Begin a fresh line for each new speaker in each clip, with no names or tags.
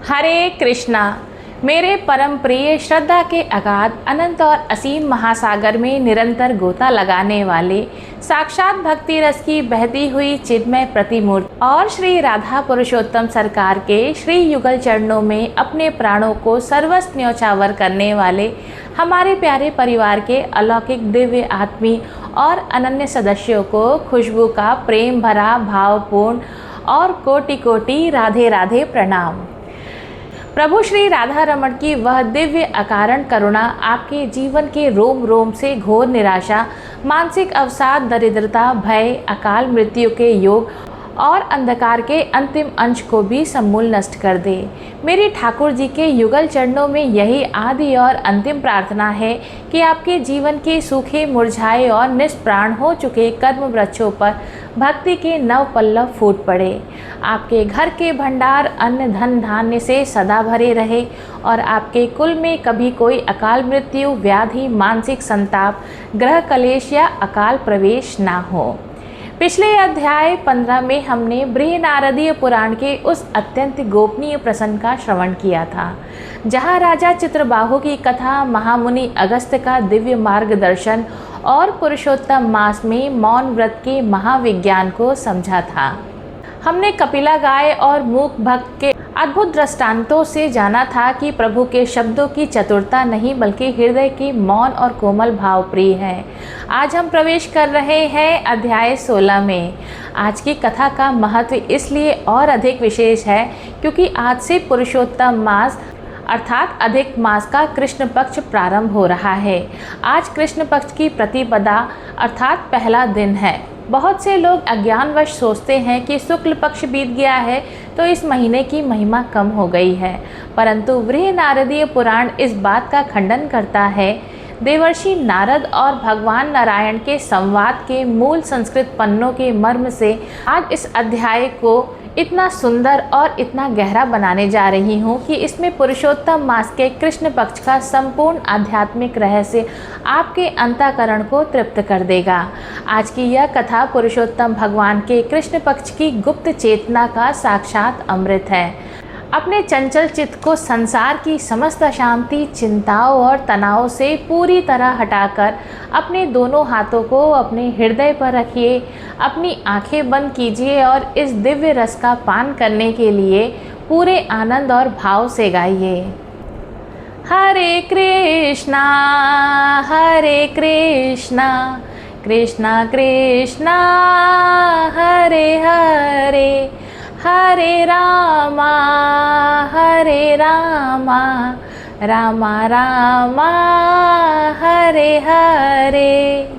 हरे कृष्णा। मेरे परम प्रिय श्रद्धा के अगाध अनंत और असीम महासागर में निरंतर गोता लगाने वाले साक्षात भक्ति रस की बहती हुई चिन्मय प्रतिमूर्ति और श्री राधा पुरुषोत्तम सरकार के श्री युगल चरणों में अपने प्राणों को सर्वस्व न्योछावर करने वाले हमारे प्यारे परिवार के अलौकिक दिव्य आत्मी और अनन्य सदस्यों को खुशबू का प्रेम भरा भावपूर्ण और कोटि कोटि राधे राधे प्रणाम। प्रभु श्री राधा रमण की वह दिव्य अकारण करुणा आपके जीवन के रोम रोम से घोर निराशा, मानसिक अवसाद, दरिद्रता, भय, अकाल मृत्यु के योग और अंधकार के अंतिम अंश को भी समूल नष्ट कर दे। मेरी ठाकुर जी के युगल चरणों में यही आदि और अंतिम प्रार्थना है कि आपके जीवन के सूखे, मुरझाए और निष्प्राण हो चुके कर्म वृक्षों पर भक्ति के नव पल्लव फूट पड़े। आपके घर के भंडार अन्न धन धान्य से सदा भरे रहे और आपके कुल में कभी कोई अकाल मृत्यु, व्याधि, मानसिक संताप, ग्रह कलेश या अकाल प्रवेश ना हो। पिछले अध्याय 15 में हमने बृहनारदीय पुराण के उस अत्यंत गोपनीय प्रसंग का श्रवण किया था, जहाँ राजा चित्रबाहु की कथा, महामुनि अगस्त्य का दिव्य मार्गदर्शन और पुरुषोत्तम मास में मौन व्रत के महाविज्ञान को समझा था। हमने कपिला गाय और मूक भक्त के अद्भुत दृष्टांतों से जाना था कि प्रभु के शब्दों की चतुरता नहीं बल्कि हृदय की मौन और कोमल भाव प्रिय है। आज हम प्रवेश कर रहे हैं अध्याय 16 में। आज की कथा का महत्व इसलिए और अधिक विशेष है क्योंकि आज से पुरुषोत्तम मास अर्थात अधिक मास का कृष्ण पक्ष प्रारंभ हो रहा है। आज कृष्ण पक्ष की प्रतिपदा अर्थात पहला दिन है। बहुत से लोग अज्ञानवश सोचते हैं कि शुक्ल पक्ष बीत गया है तो इस महीने की महिमा कम हो गई है, परंतु बृहनारदीय पुराण इस बात का खंडन करता है। देवर्षि नारद और भगवान नारायण के संवाद के मूल संस्कृत पन्नों के मर्म से आज इस अध्याय को इतना सुंदर और इतना गहरा बनाने जा रही हूँ कि इसमें पुरुषोत्तम मास के कृष्ण पक्ष का संपूर्ण आध्यात्मिक रहस्य आपके अंतःकरण को तृप्त कर देगा। आज की यह कथा पुरुषोत्तम भगवान के कृष्ण पक्ष की गुप्त चेतना का साक्षात अमृत है। अपने चंचल चित्त को संसार की समस्त अशांति, चिंताओं और तनाव से पूरी तरह हटाकर अपने दोनों हाथों को अपने हृदय पर रखिए, अपनी आंखें बंद कीजिए और इस दिव्य रस का पान करने के लिए पूरे आनंद और भाव से गाइए। हरे कृष्णा कृष्णा कृष्णा हरे हरे, हरे रामा रामा रामा हरे हरे।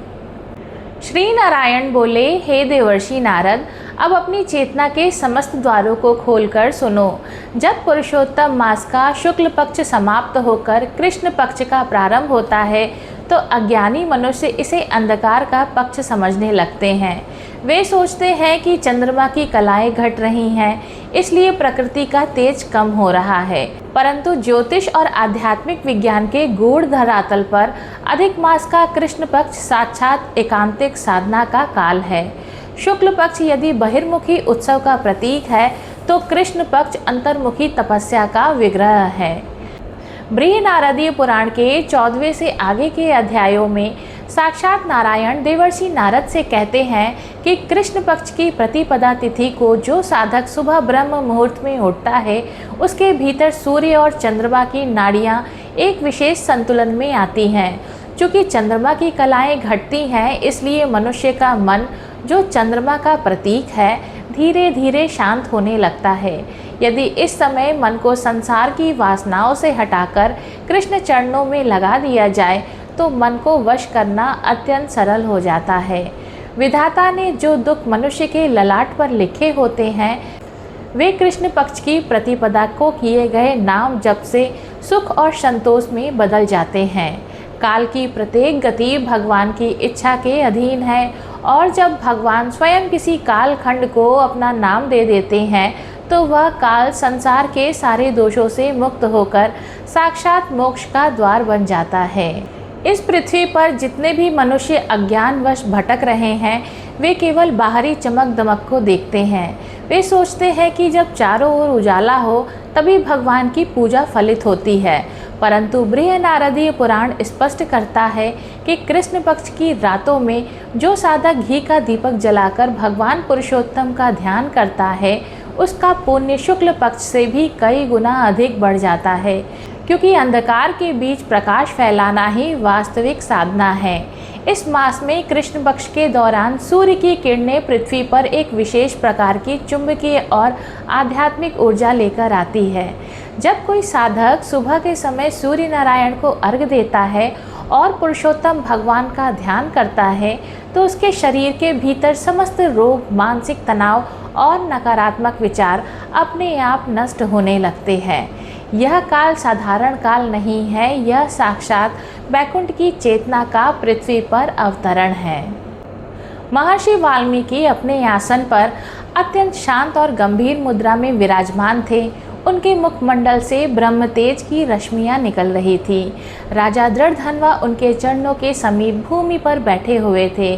श्री नारायण बोले, हे देवर्षि नारद, अब अपनी चेतना के समस्त द्वारों को खोलकर सुनो। जब पुरुषोत्तम मास का शुक्ल पक्ष समाप्त होकर कृष्ण पक्ष का प्रारंभ होता है तो अज्ञानी मनुष्य इसे अंधकार का पक्ष समझने लगते हैं। वे सोचते हैं कि चंद्रमा की कलाएं घट रही हैं, इसलिए प्रकृति का तेज कम हो रहा है, परंतु ज्योतिष और आध्यात्मिक विज्ञान के गूढ़ धरातल पर अधिक मास का कृष्ण पक्ष साक्षात एकांतिक साधना का काल है। शुक्ल पक्ष यदि बहिर्मुखी उत्सव का प्रतीक है तो कृष्ण पक्ष अंतर्मुखी तपस्या का विग्रह है। बृहनारदीय पुराण के 14वें से आगे के अध्यायों में साक्षात नारायण देवर्षि नारद से कहते हैं कि कृष्ण पक्ष की प्रतिपदा तिथि को जो साधक सुबह ब्रह्म मुहूर्त में उठता है उसके भीतर सूर्य और चंद्रमा की नाड़ियाँ एक विशेष संतुलन में आती हैं। चूँकि चंद्रमा की कलाएं घटती हैं, इसलिए मनुष्य का मन, जो चंद्रमा का प्रतीक है, धीरे धीरे शांत होने लगता है। यदि इस समय मन को संसार की वासनाओं से हटाकर कृष्ण चरणों में लगा दिया जाए तो मन को वश करना अत्यंत सरल हो जाता है। विधाता ने जो दुख मनुष्य के ललाट पर लिखे होते हैं वे कृष्ण पक्ष की प्रतिपदा को किए गए नाम जप से सुख और संतोष में बदल जाते हैं। काल की प्रत्येक गति भगवान की इच्छा के अधीन है और जब भगवान स्वयं किसी काल खंड को अपना नाम दे देते हैं तो वह काल संसार के सारे दोषों से मुक्त होकर साक्षात मोक्ष का द्वार बन जाता है। इस पृथ्वी पर जितने भी मनुष्य अज्ञानवश भटक रहे हैं वे केवल बाहरी चमक दमक को देखते हैं। वे सोचते हैं कि जब चारों ओर उजाला हो तभी भगवान की पूजा फलित होती है, परंतु बृहनारदीय पुराण स्पष्ट करता है कि कृष्ण पक्ष की रातों में जो साधक घी का दीपक जलाकर भगवान पुरुषोत्तम का ध्यान करता है उसका पुण्य शुक्ल पक्ष से भी कई गुना अधिक बढ़ जाता है, क्योंकि अंधकार के बीच प्रकाश फैलाना ही वास्तविक साधना है। इस मास में कृष्ण पक्ष के दौरान सूर्य की किरणें पृथ्वी पर एक विशेष प्रकार की चुंबकीय और आध्यात्मिक ऊर्जा लेकर आती है। जब कोई साधक सुबह के समय सूर्य नारायण को अर्घ्य देता है और पुरुषोत्तम भगवान का ध्यान करता है तो उसके शरीर के भीतर समस्त रोग, मानसिक तनाव और नकारात्मक विचार अपने आप नष्ट होने लगते हैं। यह काल साधारण काल नहीं है, यह साक्षात वैकुंठ की चेतना का पृथ्वी पर अवतरण है। महर्षि वाल्मीकि अपने आसन पर अत्यंत शांत और गंभीर मुद्रा में विराजमान थे। उनके मुखमंडल से ब्रह्म तेज की रश्मियां निकल रही थी। राजा दृढ़धन्वा उनके चरणों के समीप भूमि पर बैठे हुए थे।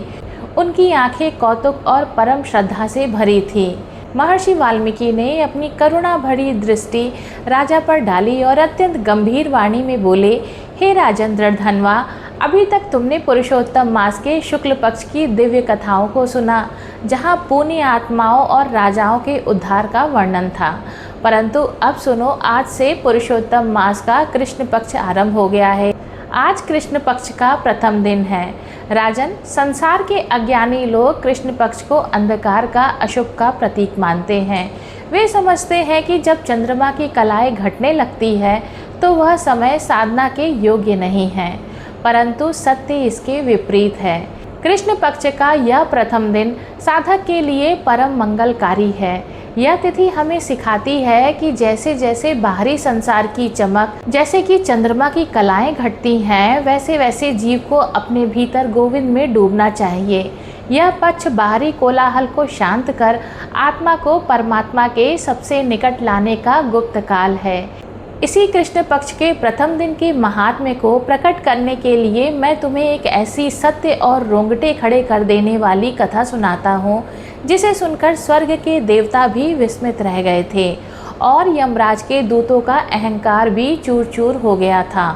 उनकी आंखें कौतुक और परम श्रद्धा से भरी थी। महर्षि वाल्मीकि ने अपनी करुणा भरी दृष्टि राजा पर डाली और अत्यंत गंभीर वाणी में बोले, हे राजन दृढ़धन्वा, अभी तक तुमने पुरुषोत्तम मास के शुक्ल पक्ष की दिव्य कथाओं को सुना, जहां पुण्य आत्माओं और राजाओं के उद्धार का वर्णन था। परंतु अब सुनो, आज से पुरुषोत्तम मास का कृष्ण पक्ष आरंभ हो गया है। आज कृष्ण पक्ष का प्रथम दिन है। राजन, संसार के अज्ञानी लोग कृष्ण पक्ष को अंधकार का, अशुभ का प्रतीक मानते हैं। वे समझते हैं कि जब चंद्रमा की कलाएं घटने लगती है तो वह समय साधना के योग्य नहीं है, परंतु सत्य इसके विपरीत है। कृष्ण पक्ष का यह प्रथम दिन साधक के लिए परम मंगलकारी है। यह तिथि हमें सिखाती है कि जैसे जैसे बाहरी संसार की चमक, जैसे कि चंद्रमा की कलाएं घटती हैं, वैसे वैसे जीव को अपने भीतर गोविंद में डूबना चाहिए। यह पक्ष बाहरी कोलाहल को शांत कर आत्मा को परमात्मा के सबसे निकट लाने का गुप्त काल है। इसी कृष्ण पक्ष के प्रथम दिन के महात्म्य को प्रकट करने के लिए मैं तुम्हें एक ऐसी सत्य और रोंगटे खड़े कर देने वाली कथा सुनाता हूँ, जिसे सुनकर स्वर्ग के देवता भी विस्मित रह गए थे और यमराज के दूतों का अहंकार भी चूर चूर हो गया था।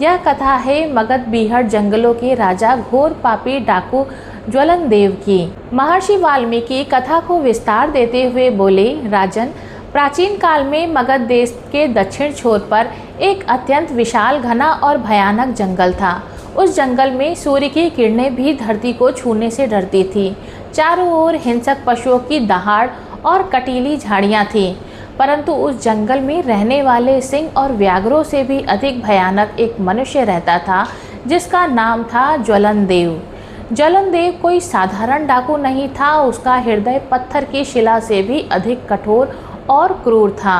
यह कथा है मगध बीहड़ जंगलों के राजा घोर पापी डाकू ज्वलन देव की। महर्षि वाल्मीकि कथा को विस्तार देते हुए बोले, राजन, प्राचीन काल में मगध देश के दक्षिण छोर पर एक अत्यंत विशाल, घना और भयानक जंगल था। उस जंगल में सूर्य की किरणें भी धरती को छूने से डरती थी। चारों ओर हिंसक पशुओं की दहाड़ और कटीली झाड़ियाँ थीं, परंतु उस जंगल में रहने वाले सिंह और व्याघ्रों से भी अधिक भयानक एक मनुष्य रहता था, जिसका नाम था ज्वलन देव। ज्वलन देव कोई साधारण डाकू नहीं था, उसका हृदय पत्थर की शिला से भी अधिक कठोर और क्रूर था।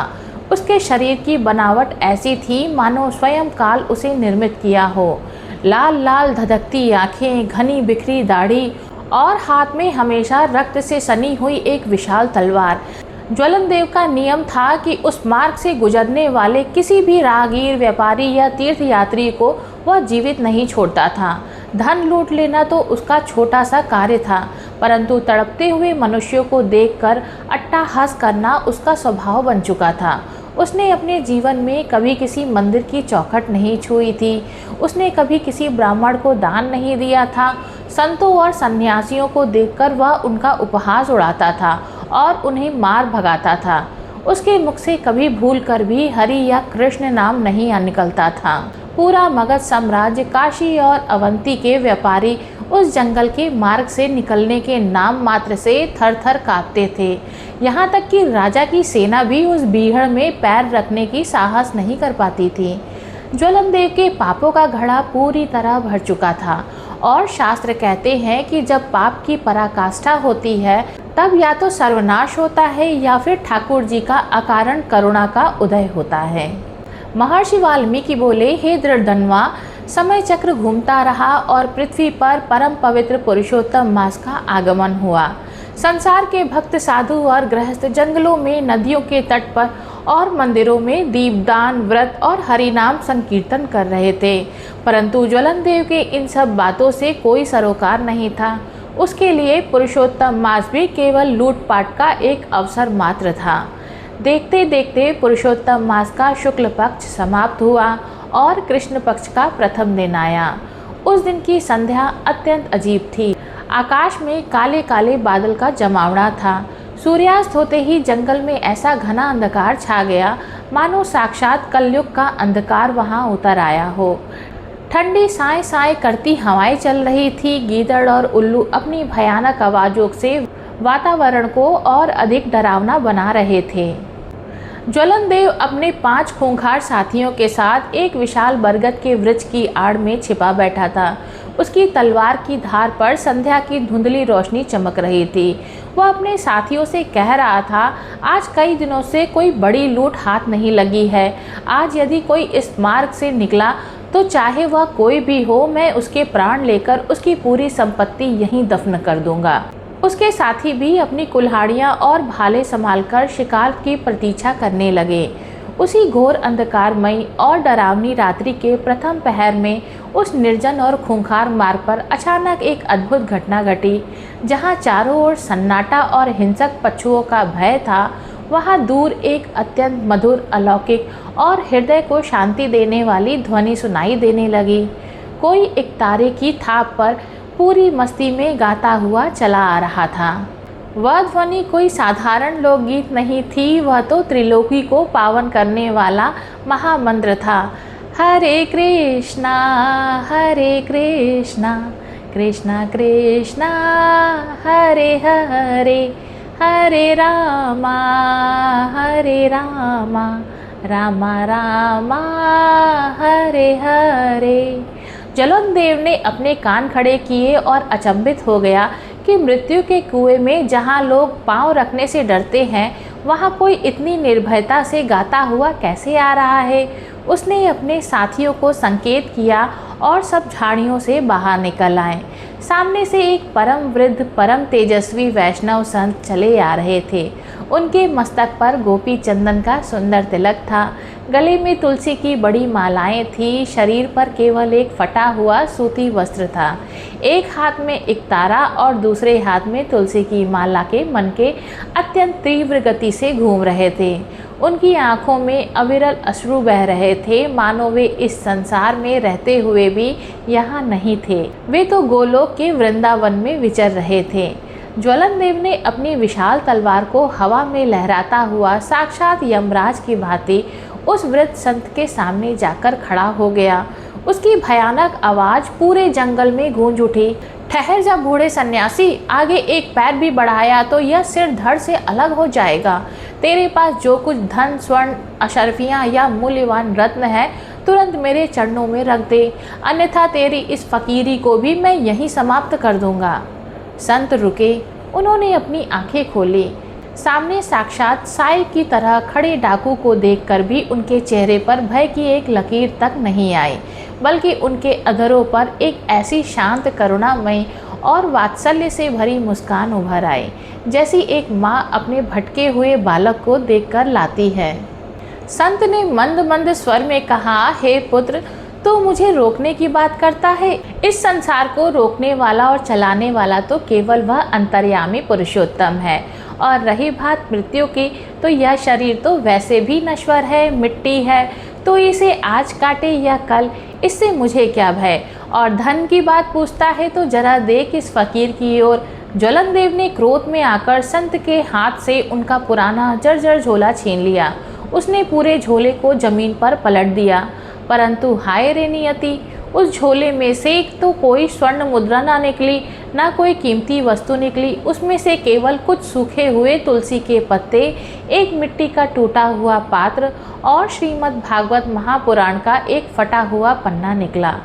उसके शरीर की बनावट ऐसी थी मानो स्वयं काल उसे निर्मित किया हो। लाल लाल धधकती आँखें, घनी बिखरी दाढ़ी और हाथ में हमेशा रक्त से सनी हुई एक विशाल तलवार। ज्वलन देव का नियम था कि उस मार्ग से गुजरने वाले किसी भी राहगीर, व्यापारी या तीर्थयात्री को वह जीवित नहीं छोड़ता था। धन लूट लेना तो उसका छोटा सा कार्य था, परंतु तड़पते हुए मनुष्यों को देखकर अट्टहास करना उसका स्वभाव बन चुका था। उसने अपने जीवन में कभी किसी मंदिर की चौखट नहीं छुई थी। उसने कभी किसी ब्राह्मण को दान नहीं दिया था। संतों और सन्यासियों को देखकर वह उनका उपहास उड़ाता था और उन्हें मार भगाता था। उसके मुख से कभी भूल कर भी हरि या कृष्ण नाम नहीं निकलता था। पूरा मगध साम्राज्य, काशी और अवंती के व्यापारी उस जंगल के मार्ग से निकलने के नाम मात्र से थर थर काँपते थे। यहाँ तक कि राजा की सेना भी उस बीहड़ में पैर रखने की साहस नहीं कर पाती थी। ज्वलन देव के पापों का घड़ा पूरी तरह भर चुका था और शास्त्र कहते हैं कि जब पाप की पराकाष्ठा होती है तब या तो सर्वनाश होता है या फिर ठाकुर जी का अकारण करुणा का उदय होता है। महर्षि वाल्मीकि बोले, हे दृढ़धन्वा, समय चक्र घूमता रहा और पृथ्वी पर परम पवित्र पुरुषोत्तम मास का आगमन हुआ। संसार के भक्त, साधु और गृहस्थ जंगलों में, नदियों के तट पर और मंदिरों में दीपदान, व्रत और हरिनाम संकीर्तन कर रहे थे, परंतु ज्वलन देव के इन सब बातों से कोई सरोकार नहीं था। उसके लिए पुरुषोत्तम मास भी केवल लूटपाट का एक अवसर मात्र था। देखते देखते पुरुषोत्तम मास का शुक्ल पक्ष समाप्त हुआ और कृष्ण पक्ष का प्रथम दिन आया। उस दिन की संध्या अत्यंत अजीब थी। आकाश में काले काले बादल का जमावड़ा था। सूर्यास्त होते ही जंगल में ऐसा घना अंधकार छा गया, मानो साक्षात कलयुग का अंधकार वहां उतर आया हो। ठंडी साए साए करती हवाएं चल रही थी। गीदड़ और उल्लू अपनी भयानक आवाज़ों से वातावरण को और अधिक डरावना बना रहे थे। ज्वलन देव अपने 5 खूंखार साथियों के साथ एक विशाल बरगद के वृक्ष की आड़ में छिपा बैठा था। उसकी तलवार की धार पर संध्या की धुंधली रोशनी चमक रही थी। वह अपने साथियों से कह रहा था, आज कई दिनों से कोई बड़ी लूट हाथ नहीं लगी है। आज यदि कोई इस मार्ग से निकला तो चाहे वह कोई भी हो, मैं उसके प्राण लेकर उसकी पूरी संपत्ति यहीं दफन कर दूंगा। उसके साथी भी अपनी कुल्हाड़ियाँ और भाले संभालकर शिकार की प्रतीक्षा करने लगे। उसी घोर अंधकारमयी और डरावनी रात्रि के प्रथम पहर में उस निर्जन और खूंखार मार्ग पर अचानक एक अद्भुत घटना घटी। जहाँ चारों ओर सन्नाटा और हिंसक पशुओं का भय था, वहाँ दूर एक अत्यंत मधुर, अलौकिक और हृदय को शांति देने वाली ध्वनि सुनाई देने लगी। कोई एक तारे की थाप पर पूरी मस्ती में गाता हुआ चला आ रहा था। वह ध्वनि कोई साधारण लोकगीत नहीं थी, वह तो त्रिलोकी को पावन करने वाला महामंत्र था। हरे कृष्णा कृष्णा कृष्णा हरे हरे, हरे रामा रामा रामा हरे हरे। ज्वलन देव ने अपने कान खड़े किए और अचंभित हो गया कि मृत्यु के कुएं में जहाँ लोग पांव रखने से डरते हैं, वहाँ कोई इतनी निर्भयता से गाता हुआ कैसे आ रहा है। उसने अपने साथियों को संकेत किया और सब झाड़ियों से बाहर निकल आए। सामने से एक परम वृद्ध, परम तेजस्वी वैष्णव संत चले आ रहे थे। उनके मस्तक पर गोपी चंदन का सुंदर तिलक था। गले में तुलसी की बड़ी मालाएं थी। शरीर पर केवल एक फटा हुआ सूती वस्त्र था। एक हाथ में एक तारा और दूसरे हाथ में तुलसी की माला के मनके अत्यंत तीव्र गति से घूम रहे थे। उनकी आंखों में अविरल अश्रु बह रहे थे, मानो वे इस संसार में रहते हुए भी यहाँ नहीं थे। वे तो गोलोक के वृंदावन में विचर रहे थे। ज्वलन देव ने अपनी विशाल तलवार को हवा में लहराता हुआ साक्षात यमराज की भांति उस वृद्ध संत के सामने जाकर खड़ा हो गया। उसकी भयानक आवाज़ पूरे जंगल में गूंज उठी। ठहर जा बूढ़े सन्यासी, आगे एक पैर भी बढ़ाया तो यह सिर धड़ से अलग हो जाएगा। तेरे पास जो कुछ धन, स्वर्ण, अशर्फियाँ या मूल्यवान रत्न है, तुरंत मेरे चरणों में रख दे, अन्यथा तेरी इस फकीरी को भी मैं यहीं समाप्त कर दूंगा। संत रुके। उन्होंने अपनी आंखें खोली। सामने साक्षात साई की तरह खड़े डाकू को देखकर भी उनके चेहरे पर भय की एक लकीर तक नहीं आई, बल्कि उनके अधरों पर एक ऐसी शांत, करुणामयी और वात्सल्य से भरी मुस्कान उभर आई, जैसी एक माँ अपने भटके हुए बालक को देखकर लाती है। संत ने मंद मंद स्वर में कहा, हे पुत्र, तो मुझे रोकने की बात करता है। इस संसार को रोकने वाला और चलाने वाला तो केवल वह अंतर्यामी पुरुषोत्तम है। और रही बात मृत्यु की, तो यह शरीर तो वैसे भी नश्वर है, मिट्टी है, तो इसे आज काटे या कल, इससे मुझे क्या भय। और धन की बात पूछता है तो जरा देख इस फकीर की ओर। ज्वलन देव ने क्रोध में आकर संत के हाथ से उनका पुराना जर्जर झोला छीन लिया। उसने पूरे झोले को जमीन पर पलट दिया, परंतु हाय रे नियति, उस झोले में से तो कोई स्वर्ण मुद्रा ना निकली, ना कोई कीमती वस्तु निकली। उसमें से केवल कुछ सूखे हुए तुलसी के पत्ते, एक मिट्टी का टूटा हुआ पात्र और श्रीमद् भागवत महापुराण का एक फटा हुआ पन्ना निकला।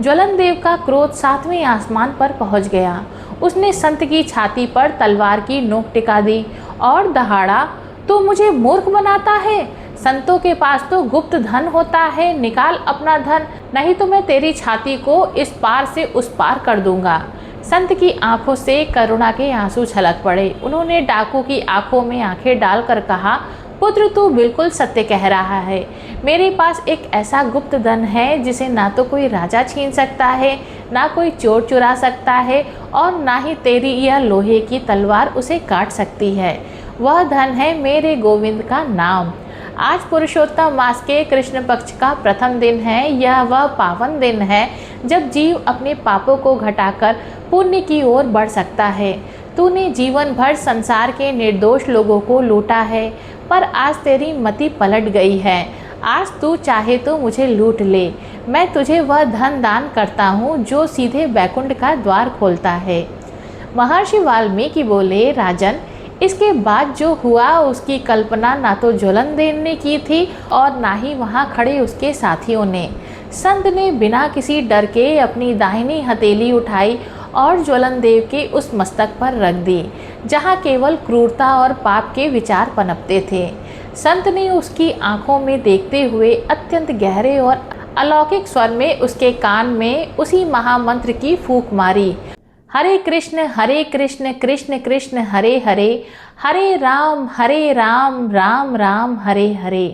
ज्वलन देव का क्रोध 7वें आसमान पर पहुंच गया। उसने संत की छाती पर तलवार की नोक टिका दी और दहाड़ा, तो मुझे मूर्ख बनाता है। संतों के पास तो गुप्त धन होता है, निकाल अपना धन, नहीं तो मैं तेरी छाती को इस पार से उस पार कर दूंगा। संत की आंखों से करुणा के आंसू छलक पड़े। उन्होंने डाकू की आंखों में आंखें डालकर कहा, पुत्र तू बिल्कुल सत्य कह रहा है। मेरे पास एक ऐसा गुप्त धन है जिसे ना तो कोई राजा छीन सकता है, ना कोई चोर चुरा सकता है और ना ही तेरी यह लोहे की तलवार उसे काट सकती है। वह धन है मेरे गोविंद का नाम। आज पुरुषोत्तम मास के कृष्ण पक्ष का प्रथम दिन है। यह वह पावन दिन है जब जीव अपने पापों को घटाकर पुण्य की ओर बढ़ सकता है। तूने जीवन भर संसार के निर्दोष लोगों को लूटा है, पर आज तेरी मति पलट गई है। आज तू चाहे तो मुझे लूट ले, मैं तुझे वह धन दान करता हूँ जो सीधे बैकुंठ का द्वार खोलता है। महर्षि वाल्मीकि बोले, राजन, इसके बाद जो हुआ उसकी कल्पना ना तो ज्वलनदेव ने की थी और ना ही वहाँ खड़े उसके साथियों ने। संत ने बिना किसी डर के अपनी दाहिनी हथेली उठाई और ज्वलनदेव के उस मस्तक पर रख दी जहाँ केवल क्रूरता और पाप के विचार पनपते थे। संत ने उसकी आंखों में देखते हुए अत्यंत गहरे और अलौकिक स्वर में उसके कान में उसी महामंत्र की फूंक मारी, हरे कृष्ण कृष्ण कृष्ण हरे हरे, हरे राम राम राम हरे हरे।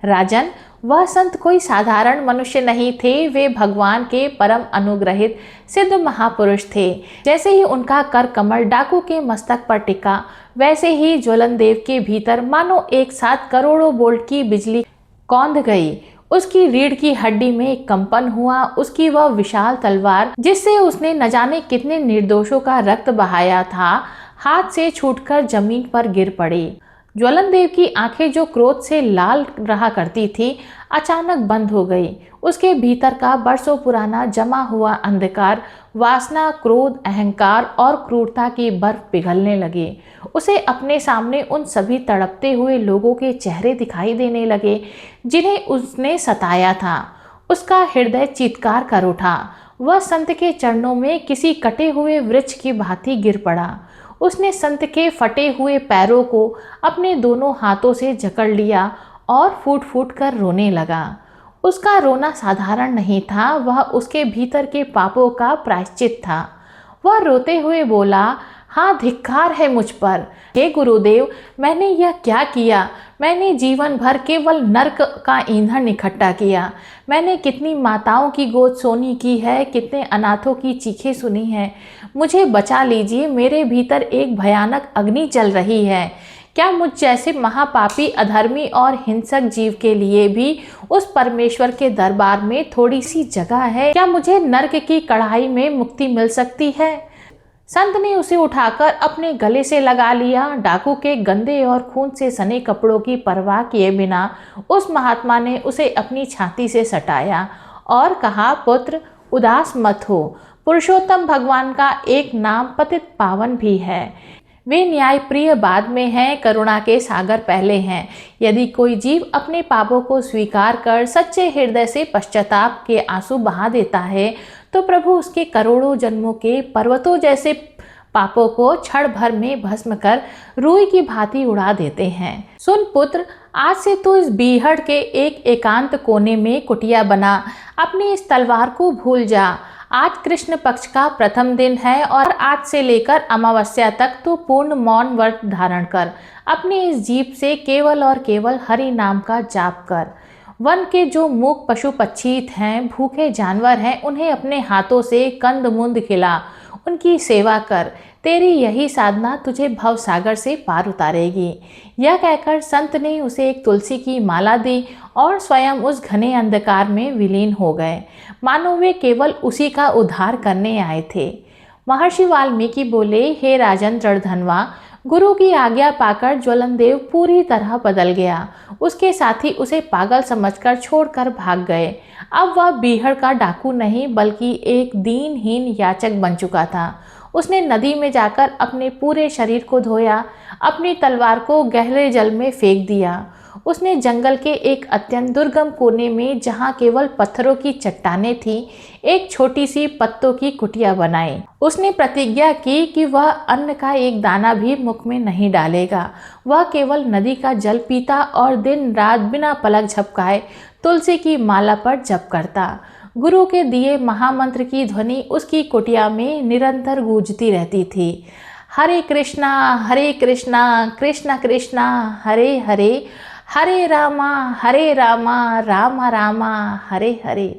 राजन, वह संत कोई साधारण मनुष्य नहीं थे, वे भगवान के परम अनुग्रहित सिद्ध महापुरुष थे। जैसे ही उनका कर कमल डाकू के मस्तक पर टिका, वैसे ही ज्वलनदेव के भीतर मानो एक साथ करोड़ों वोल्ट की बिजली कौंध गई। उसकी रीढ़ की हड्डी में एक कंपन हुआ। उसकी वह विशाल तलवार, जिससे उसने न जाने कितने निर्दोषों का रक्त बहाया था, हाथ से छूटकर जमीन पर गिर पड़ी। ज्वलनदेव की आंखें जो क्रोध से लाल रहा करती थी, अचानक बंद हो गई। उसके भीतर का बरसों पुराना जमा हुआ अंधकार, वासना, क्रोध, अहंकार और क्रूरता की बर्फ पिघलने लगे। उसे अपने सामने उन सभी तड़पते हुए लोगों के चेहरे दिखाई देने लगे जिन्हें उसने सताया था। उसका हृदय चीत्कार कर उठा। वह संत के चरणों में किसी कटे हुए वृक्ष की भांति गिर पड़ा। उसने संत के फटे हुए पैरों को अपने दोनों हाथों से जकड़ लिया और फूट फूट कर रोने लगा। उसका रोना साधारण नहीं था, वह उसके भीतर के पापों का प्रायश्चित था। वह रोते हुए बोला, हाँ, धिक्कार है मुझ पर। हे गुरुदेव, मैंने यह क्या किया? मैंने जीवन भर केवल नरक का ईंधन इकट्ठा किया। मैंने कितनी माताओं की गोद सोनी की है, कितने अनाथों की चीखें सुनी हैं। मुझे बचा लीजिए, मेरे भीतर एक भयानक अग्नि जल रही है। क्या मुझ जैसे महापापी, अधर्मी और हिंसक जीव के लिए भी उस परमेश्वर के दरबार में थोड़ी सी जगह है? क्या मुझे नरक की कढ़ाई में मुक्ति मिल सकती है? संत ने उसे उठाकर अपने गले से लगा लिया। डाकू के गंदे और खून से सने कपड़ों की परवाह किए बिना उस महात्मा ने उसे अपनी छाती से सटाया और कहा, पुत्र, उदास मत हो। पुरुषोत्तम भगवान का एक नाम पतित पावन भी है। वे न्याय प्रिय बाद में हैं, करुणा के सागर पहले हैं। यदि कोई जीव अपने पापों को स्वीकार कर सच्चे हृदय से पश्चाताप के आंसू बहा देता है, तो प्रभु उसके करोड़ों जन्मों के पर्वतों जैसे पापों को क्षण भर में भस्म कर रूई की भांति उड़ा देते हैं। सुन पुत्र, आज से तू इस बीहड़ के एक एकांत कोने में कुटिया बना। अपनी इस तलवार को भूल जा। आज कृष्ण पक्ष का प्रथम दिन है और आज से लेकर अमावस्या तक तू पूर्ण मौन व्रत धारण कर। अपनी इस जीभ से केवल और केवल हरि नाम का जाप कर। वन के जो मूक पशु पक्षी हैं, भूखे जानवर हैं, उन्हें अपने हाथों से कंद मुंद खिला, उनकी सेवा कर। तेरी यही साधना तुझे भव सागर से पार उतारेगी। यह कहकर संत ने उसे एक तुलसी की माला दी और स्वयं उस घने अंधकार में विलीन हो गए, मानो वे केवल उसी का उद्धार करने आए थे। महर्षि वाल्मीकि बोले, हे राजन दृढ़धनवा, गुरु की आज्ञा पाकर ज्वलनदेव पूरी तरह बदल गया। उसके साथी उसे पागल समझकर छोड़कर भाग गए। अब वह बीहड़ का डाकू नहीं बल्कि एक दीनहीन याचक बन चुका था। उसने नदी में जाकर अपने पूरे शरीर को धोया, अपनी तलवार को गहरे जल में फेंक दिया। उसने जंगल के एक अत्यंत दुर्गम कोने में, जहाँ केवल पत्थरों की चट्टानें थीं, एक छोटी सी पत्तों की कुटिया बनाई। उसने प्रतिज्ञा की कि वह अन्न का एक दाना भी मुख में नहीं डालेगा। वह केवल नदी का जल पीता और दिन रात बिना पलक झपकाए तुलसी की माला पर जप करता। गुरु के दिए महामंत्र की ध्वनि उसकी कुटिया में निरंतर गूंजती रहती थी। हरे कृष्णा कृष्ण कृष्णा हरे हरे, हरे रामा राम रामा हरे हरे।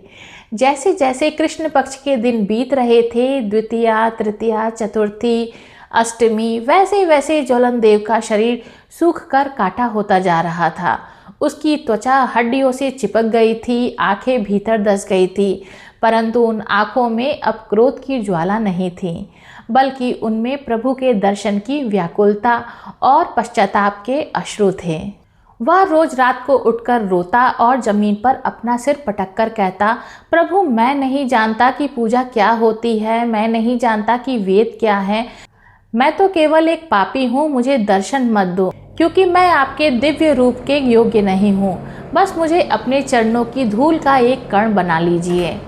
जैसे जैसे कृष्ण पक्ष के दिन बीत रहे थे, द्वितीया, तृतीया, चतुर्थी, अष्टमी, वैसे वैसे ज्वलन देव का शरीर सूख कर काटा होता जा रहा था। उसकी त्वचा हड्डियों से चिपक गई थी, आंखें भीतर धंस गई थी, परंतु उन आंखों में अब क्रोध की ज्वाला नहीं थी, बल्कि उनमें प्रभु के दर्शन की व्याकुलता और पश्चाताप के अश्रु थे। वह रोज रात को उठकर रोता और जमीन पर अपना सिर पटक कर कहता, प्रभु मैं नहीं जानता कि पूजा क्या होती है, मैं नहीं जानता कि वेद क्या है, मैं तो केवल एक पापी हूँ, मुझे दर्शन मत दो, क्योंकि मैं आपके दिव्य रूप के योग्य नहीं हूँ। बस मुझे अपने चरणों की धूल का एक कण बना लीजिए।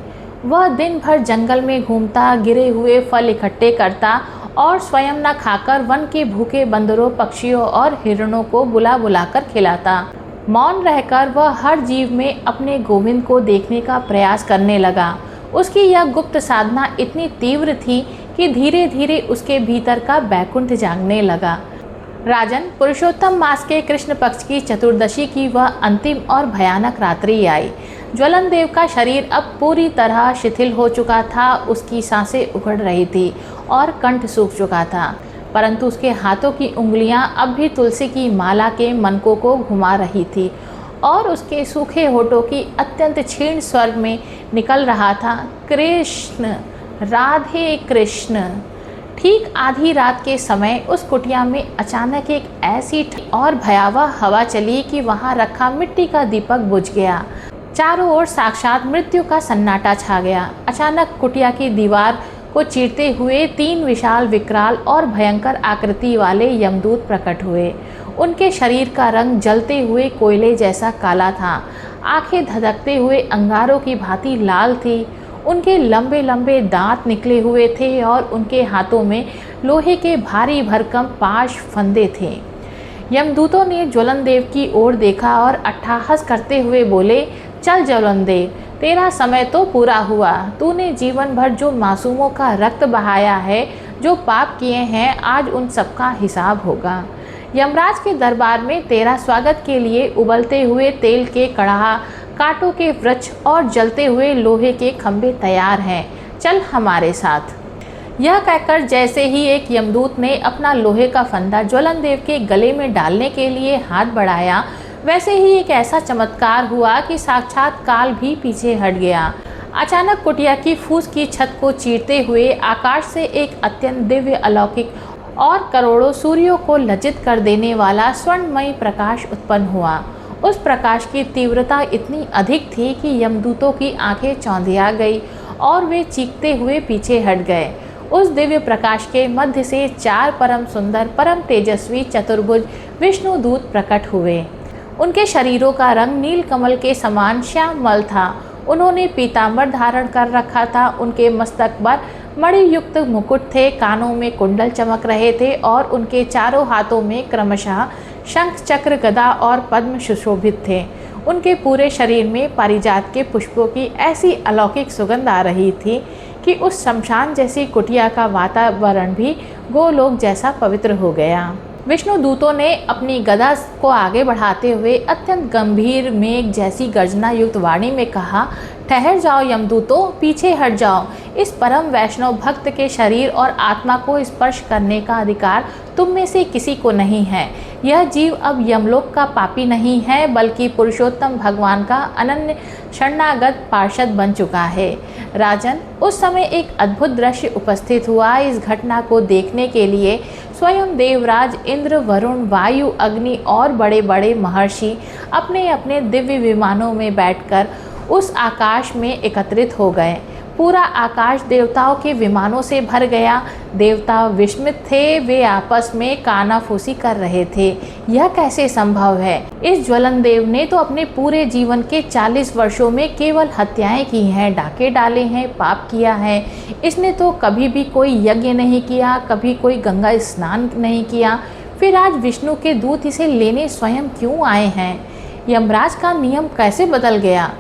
वह दिन भर जंगल में घूमता, गिरे हुए फल इकट्ठे करता और स्वयं न खाकर वन के भूखे बंदरों, पक्षियों और हिरणों को बुला बुलाकर खिलाता। मौन रहकर वह हर जीव में अपने गोविंद को देखने का प्रयास करने लगा। उसकी यह गुप्त साधना इतनी तीव्र थी कि धीरे धीरे उसके भीतर का बैकुंठ जागने लगा। राजन, पुरुषोत्तम मास के कृष्ण पक्ष की चतुर्दशी की वह अंतिम और भयानक रात्रि आई। ज्वलन देव का शरीर अब पूरी तरह शिथिल हो चुका था, उसकी सांसें उखड़ रही थी और कंठ सूख चुका था, परंतु उसके हाथों की उंगलियां अब भी तुलसी की माला के मनकों को घुमा रही थी और उसके सूखे होठों की अत्यंत क्षीण स्वर में निकल रहा था, कृष्ण, राधे कृष्ण। ठीक आधी रात के समय उस कुटिया में अचानक एक ऐसी और भयावह हवा चली कि वहां रखा मिट्टी का दीपक बुझ गया। चारों ओर साक्षात मृत्यु का सन्नाटा छा गया। अचानक कुटिया की दीवार को चीरते हुए 3 विशाल, विकराल और भयंकर आकृति वाले यमदूत प्रकट हुए। उनके शरीर का रंग जलते हुए कोयले जैसा काला था, आंखें धधकते हुए अंगारों की भांति लाल थी। उनके लंबे लंबे दांत निकले हुए थे और उनके हाथों में लोहे के भारी भरकम पाश फंदे थे। यमदूतों ने ज्वलन देव की ओर देखा और अट्टहास करते हुए बोले, चल ज्वलन देव, तेरा समय तो पूरा हुआ। तूने जीवन भर जो मासूमों का रक्त बहाया है, जो पाप किए हैं, आज उन सबका हिसाब होगा। यमराज के दरबार में तेरा स्वागत के लिए उबलते हुए तेल के कड़ाहा, कांटों के वृक्ष और जलते हुए लोहे के खंभे तैयार हैं, चल हमारे साथ। यह कहकर जैसे ही एक यमदूत ने अपना लोहे का फंदा ज्वलन देव के गले में डालने के लिए हाथ बढ़ाया, वैसे ही एक ऐसा चमत्कार हुआ कि साक्षात काल भी पीछे हट गया। अचानक कुटिया की फूस की छत को चीरते हुए आकाश से एक अत्यंत दिव्य, अलौकिक और करोड़ों सूर्यों को लज्जित कर देने वाला स्वर्णमयी प्रकाश उत्पन्न हुआ। उस प्रकाश की तीव्रता इतनी अधिक थी कि यमदूतों की आंखें चौंधिया गई और वे चीखते हुए पीछे हट गए। उस दिव्य प्रकाश के मध्य से 4 परम सुंदर, परम तेजस्वी चतुर्भुज विष्णु दूत प्रकट हुए। उनके शरीरों का रंग नील कमल के समान श्यामल था। उन्होंने पीतांबर धारण कर रखा था। उनके मस्तक पर मणियुक्त मुकुट थे, कानों में कुंडल चमक रहे थे और उनके चारों हाथों में क्रमशः शंख, चक्र, गदा और पद्म सुशोभित थे। उनके पूरे शरीर में पारिजात के पुष्पों की ऐसी अलौकिक सुगंध आ रही थी कि उस शमशान जैसी कुटिया का वातावरण भी गोलोक जैसा पवित्र हो गया। विष्णु दूतों ने अपनी गदा को आगे बढ़ाते हुए अत्यंत गंभीर मेघ जैसी गर्जना युक्त वाणी में कहा, ठहर जाओ यमदूतों, पीछे हट जाओ। इस परम वैष्णव भक्त के शरीर और आत्मा को स्पर्श करने का अधिकार तुम में से किसी को नहीं है। यह जीव अब यमलोक का पापी नहीं है, बल्कि पुरुषोत्तम भगवान का अनन्य शरणागत पार्षद बन चुका है। राजन, उस समय एक अद्भुत दृश्य उपस्थित हुआ। इस घटना को देखने के लिए स्वयं देवराज इंद्र, वरुण, वायु, अग्नि और बड़े बड़े महर्षि अपने अपने दिव्य विमानों में बैठकर उस आकाश में एकत्रित हो गए। पूरा आकाश देवताओं के विमानों से भर गया। देवता विस्मित थे, वे आपस में कानाफूसी कर रहे थे। यह कैसे संभव है? इस ज्वलन देव ने तो अपने पूरे जीवन के 40 वर्षों में केवल हत्याएं की हैं, डाके डाले हैं, पाप किया है। इसने तो कभी भी कोई यज्ञ नहीं किया, कभी कोई गंगा स्नान नहीं किया। फिर आज विष्णु के दूत इसे लेने स्वयं क्यों आए हैं? यमराज का नियम कैसे बदल गया?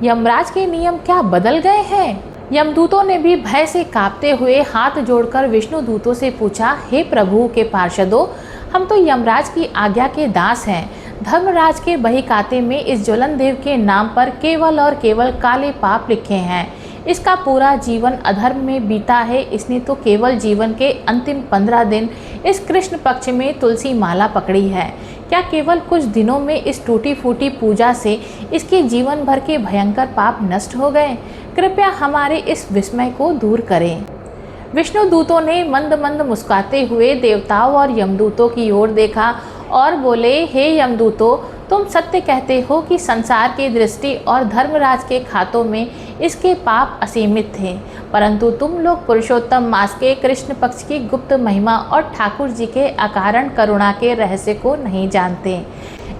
यमराज के नियम क्या बदल गए हैं? यमदूतों ने भी भय से कांपते हुए हाथ जोड़कर विष्णु दूतों से पूछा, हे प्रभु के पार्षदों, हम तो यमराज की आज्ञा के दास हैं। धर्मराज के बही खाते में इस ज्वलन देव के नाम पर केवल और केवल काले पाप लिखे हैं। इसका पूरा जीवन अधर्म में बीता है। इसने तो केवल जीवन के अंतिम 15 दिन इस कृष्ण पक्ष में तुलसी माला पकड़ी है। क्या केवल कुछ दिनों में इस टूटी फूटी पूजा से इसके जीवन भर के भयंकर पाप नष्ट हो गए? कृपया हमारे इस विस्मय को दूर करें। विष्णु दूतों ने मंद मंद मुस्कुराते हुए देवताओं और यमदूतों की ओर देखा और बोले, हे यमदूतों, तुम सत्य कहते हो कि संसार की दृष्टि और धर्मराज के खातों में इसके पाप असीमित थे, परंतु तुम लोग पुरुषोत्तम मास के कृष्ण पक्ष की गुप्त महिमा और ठाकुर जी के अकारण करुणा के रहस्य को नहीं जानते।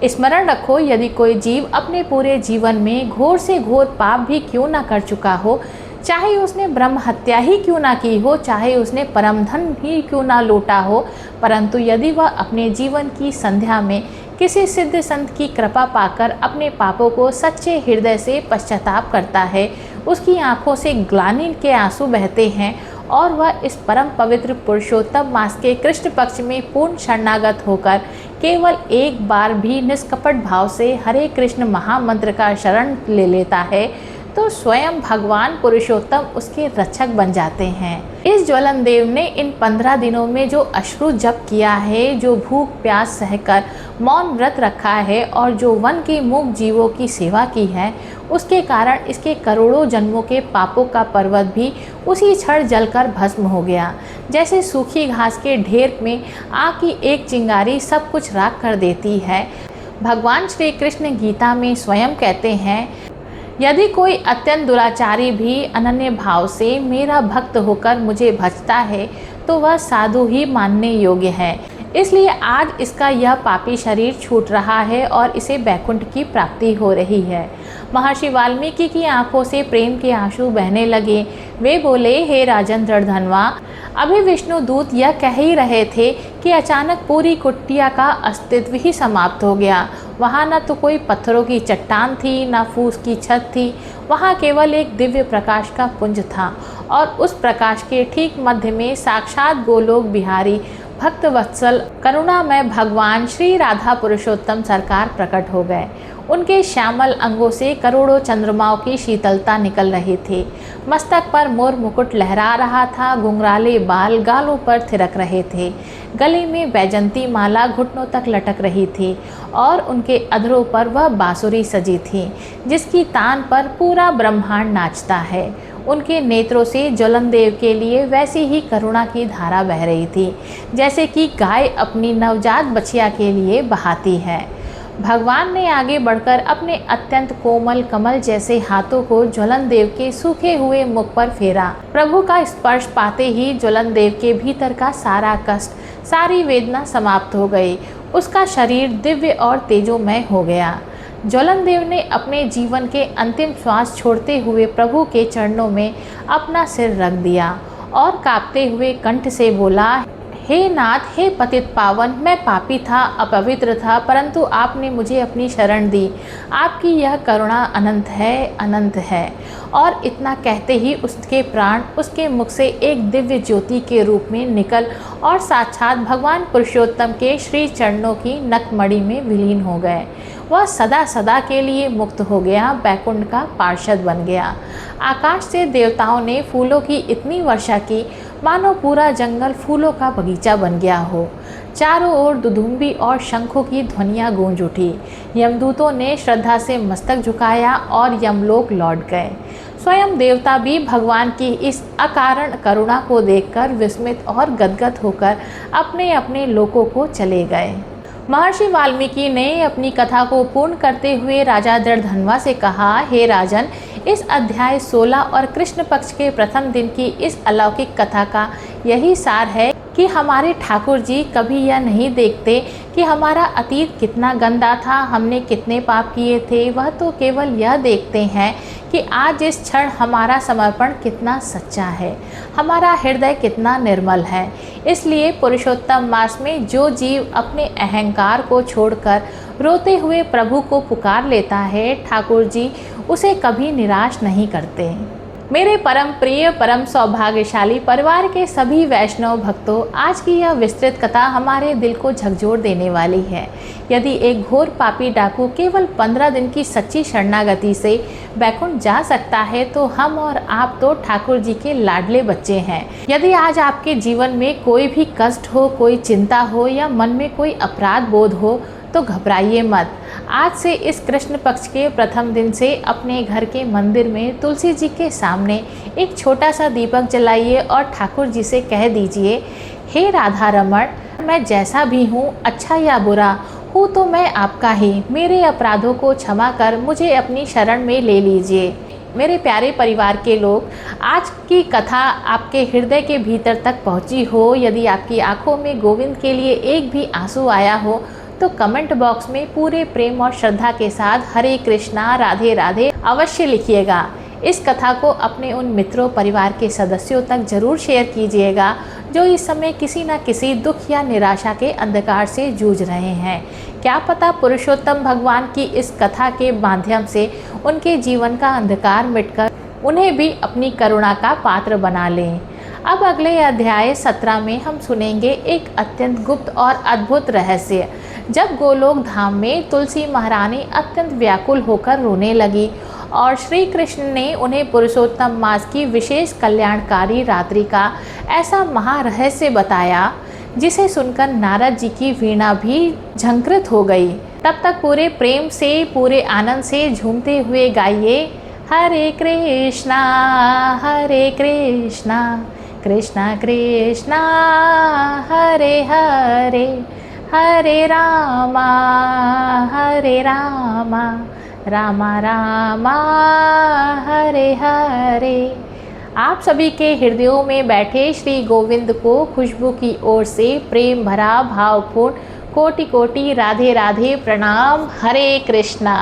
स्मरण रखो, यदि कोई जीव अपने पूरे जीवन में घोर से घोर पाप भी क्यों न कर चुका हो, चाहे उसने ब्रह्म हत्या ही क्यों ना की हो, चाहे उसने परम धन ही क्यों ना लूटा हो, परंतु यदि वह अपने जीवन की संध्या में किसी सिद्ध संत की कृपा पाकर अपने पापों को सच्चे हृदय से पश्चाताप करता है, उसकी आंखों से ग्लानि के आंसू बहते हैं और वह इस परम पवित्र पुरुषोत्तम मास के कृष्ण पक्ष में पूर्ण शरणागत होकर केवल एक बार भी निष्कपट भाव से हरे कृष्ण महामंत्र का शरण ले लेता है, तो स्वयं भगवान पुरुषोत्तम उसके रक्षक बन जाते हैं। इस ज्वलन देव ने इन 15 दिनों में जो अश्रु जप किया है, जो भूख प्यास सहकर मौन व्रत रखा है और जो वन के मूक जीवों की सेवा की है, उसके कारण इसके करोड़ों जन्मों के पापों का पर्वत भी उसी क्षण जलकर भस्म हो गया। जैसे सूखी घास के ढेर में आग की एक चिंगारी सब कुछ राख कर देती है। भगवान श्री कृष्ण गीता में स्वयं कहते हैं, यदि कोई अत्यंत दुराचारी भी अनन्य भाव से मेरा भक्त होकर मुझे भजता है, तो वह साधु ही मानने योग्य है। इसलिए आज इसका यह पापी शरीर छूट रहा है और इसे बैकुंठ की प्राप्ति हो रही है। महर्षि वाल्मीकि की आंखों से प्रेम के आंसू बहने लगे। वे बोले, हे राजन दृढ़धनवा, अभी विष्णु दूत यह कह ही रहे थे कि अचानक पूरी कुटिया का अस्तित्व ही समाप्त हो गया। वहाँ न तो कोई पत्थरों की चट्टान थी, न फूस की छत थी, वहाँ केवल एक दिव्य प्रकाश का पुंज था और उस प्रकाश के ठीक मध्य में साक्षात गोलोक बिहारी भक्त वत्सल करुणामय भगवान श्री राधा पुरुषोत्तम सरकार प्रकट हो गए। उनके श्यामल अंगों से करोड़ों चंद्रमाओं की शीतलता निकल रही थी। मस्तक पर मोर मुकुट लहरा रहा था, घुंघराले बाल गालों पर थिरक रहे थे, गले में बैजंती माला घुटनों तक लटक रही थी और उनके अधरों पर वह बांसुरी सजी थी जिसकी तान पर पूरा ब्रह्मांड नाचता है। उनके नेत्रों से ज्वलन देव के लिए वैसी ही करुणा की धारा बह रही थी जैसे कि गाय अपनी नवजात बछिया के लिए बहाती है। भगवान ने आगे बढ़कर अपने अत्यंत कोमल कमल जैसे हाथों को ज्वलन देव के सूखे हुए मुख पर फेरा। प्रभु का स्पर्श पाते ही ज्वलन देव के भीतर का सारा कष्ट, सारी वेदना समाप्त हो गई। उसका शरीर दिव्य और तेजोमय हो गया। ज्वलन देव ने अपने जीवन के अंतिम श्वास छोड़ते हुए प्रभु के चरणों में अपना सिर रख दिया और कांपते हुए कंठ से बोला, हे नाथ, हे पतित पावन, मैं पापी था, अपवित्र था, परंतु आपने मुझे अपनी शरण दी। आपकी यह करुणा अनंत है, अनंत है। और इतना कहते ही उसके प्राण उसके मुख से एक दिव्य ज्योति के रूप में निकल और साक्षात भगवान पुरुषोत्तम के श्री चरणों की नकमणि में विलीन हो गए। वह सदा सदा के लिए मुक्त हो गया, बैकुंठ का पार्षद बन गया। आकाश से देवताओं ने फूलों की इतनी वर्षा की मानो पूरा जंगल फूलों का बगीचा बन गया हो। चारों ओर दुदुम्बी और शंखों की ध्वनियाँ गूंज उठी। यमदूतों ने श्रद्धा से मस्तक झुकाया और यमलोक लौट गए। स्वयं देवता भी भगवान की इस अकारण करुणा को देखकर विस्मित और गदगद होकर अपने अपने लोकों को चले गए। महर्षि वाल्मीकि ने अपनी कथा को पूर्ण करते हुए राजा दृढ़धनवा से कहा, हे राजन, इस अध्याय 16 और कृष्ण पक्ष के प्रथम दिन की इस अलौकिक कथा का यही सार है कि हमारे ठाकुर जी कभी यह नहीं देखते कि हमारा अतीत कितना गंदा था, हमने कितने पाप किए थे। वह तो केवल यह देखते हैं कि आज इस क्षण हमारा समर्पण कितना सच्चा है, हमारा हृदय कितना निर्मल है। इसलिए पुरुषोत्तम मास में जो जीव अपने अहंकार को छोड़कर रोते हुए प्रभु को पुकार लेता है, ठाकुर जी उसे कभी निराश नहीं करते। मेरे परम प्रिय परम सौभाग्यशाली परिवार के सभी वैष्णव भक्तों, आज की यह विस्तृत कथा हमारे दिल को झकझोर देने वाली है। यदि एक घोर पापी डाकू केवल 15 दिन की सच्ची शरणागति से बैकुंठ जा सकता है, तो हम और आप तो ठाकुर जी के लाडले बच्चे हैं। यदि आज आपके जीवन में कोई भी कष्ट हो, कोई चिंता हो या मन में कोई अपराध बोध हो, तो घबराइए मत। आज से इस कृष्ण पक्ष के प्रथम दिन से अपने घर के मंदिर में तुलसी जी के सामने एक छोटा सा दीपक जलाइए और ठाकुर जी से कह दीजिए, हे राधा रमण, मैं जैसा भी हूँ, अच्छा या बुरा हूँ, तो मैं आपका ही। मेरे अपराधों को क्षमा कर मुझे अपनी शरण में ले लीजिए। मेरे प्यारे परिवार के लोग, आज की कथा आपके हृदय के भीतर तक पहुँची हो, यदि आपकी आंखों में गोविंद के लिए एक भी आंसू आया हो, तो कमेंट बॉक्स में पूरे प्रेम और श्रद्धा के साथ हरे कृष्णा राधे राधे अवश्य लिखिएगा। इस कथा को अपने उन मित्रों परिवार के सदस्यों तक जरूर शेयर कीजिएगा जो इस समय किसी न किसी दुख या निराशा के अंधकार से जूझ रहे हैं। क्या पता पुरुषोत्तम भगवान की इस कथा के माध्यम से उनके जीवन का अंधकार मिटकर उन्हें भी अपनी करुणा का पात्र बना लें। अब अगले अध्याय 17 में हम सुनेंगे एक अत्यंत गुप्त और अद्भुत रहस्य। जब गोलोक धाम में तुलसी महारानी अत्यंत व्याकुल होकर रोने लगी और श्री कृष्ण ने उन्हें पुरुषोत्तम मास की विशेष कल्याणकारी रात्रि का ऐसा महारहस्य बताया, जिसे सुनकर नारद जी की वीणा भी झंकृत हो गई। तब तक पूरे प्रेम से, पूरे आनंद से झूमते हुए गाइए, हरे कृष्णा कृष्णा कृष्णा हरे हरे, हरे रामा रामा रामा हरे हरे। आप सभी के हृदयों में बैठे श्री गोविंद को खुशबू की ओर से प्रेम भरा भावपूर्ण कोटि कोटि राधे राधे प्रणाम। हरे कृष्णा।